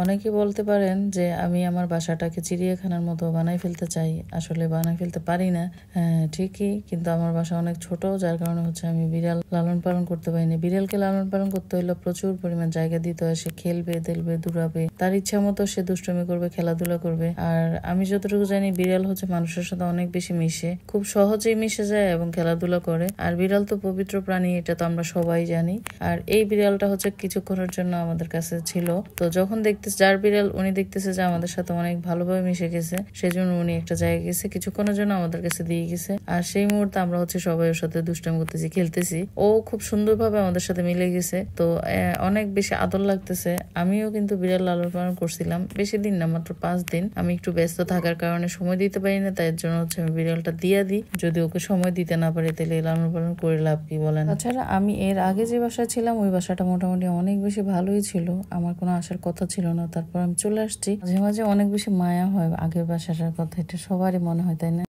অনেকে বলতে পারেন যে আমি আমার বাসাটাকে চিড়িয়াখানার মতো বানাই ফেলতে চাই, আসলে বানাই ফেলতে পারি না। হ্যাঁ ঠিকই, কিন্তু আমার বাসা অনেক ছোট, যার কারণে হচ্ছে আমি বিড়াল লালন পালন করতে পারিনি। বিড়ালকে লালন পালন করতে হলে প্রচুর পরিমাণ জায়গা দিতে হয়। সে খেলবে, দেলবে, দৌড়াবে, তার ইচ্ছা মতো সে দুষ্টুমি করবে, খেলাধুলা করবে। আর আমি যতটুকু জানি বিড়াল হচ্ছে মানুষের সাথে অনেক বেশি মিশে, খুব সহজেই মিশে যায় এবং খেলাধুলা করে। আর বিড়াল তো পবিত্র প্রাণী, এটা তো আমরা সবাই জানি। আর এই বিড়ালটা হচ্ছে কিছুক্ষণের জন্য আমাদের কাছে ছিল, তো যখন দেখতেছে যার বিড়াল উনি দেখতেছে যে আমাদের সাথে অনেক ভালোভাবে মিশে গেছে, সেই জন্য উনি একটা জায়গায় গেছে, কিছুক্ষণের জন্য আমাদের কাছে দিয়ে গেছে। আর সেই মুহূর্তে আমরা হচ্ছে সবাই ওর সাথে দুষ্টামি করতেছি, খেলতেছি। ও খুব সুন্দরভাবে আমাদের সাথে মিলে গেছে, তো অনেক বেশি আদর লাগতেছে। আমিও কিন্তু বিড়াল লালন পালন করছিলাম, বেশি দিন না, মাত্র 5 দিন। আমি একটু ব্যস্ত থাকার কারণে সময় দিতে পারি না, তাই জন্য হচ্ছে আমি বিড়ালটা দিয়ে দিই। যদি ওকে সময় দিতে না পারি তাহলে লালন পালন করে লাভ কি বলেন? তাছাড়া আমি এর আগে যে বাসায় ছিলাম ওই বাসাটা মোটামুটি অনেক বেশি ভালোই ছিল, আমার কোনো আসার কথা ছিল না, তারপর আমি চলে আসছি। মাঝে মাঝে অনেক বেশি মায়া হয় আগের বাসাটার কথা, এটা সবারই মনে হয়, তাই না?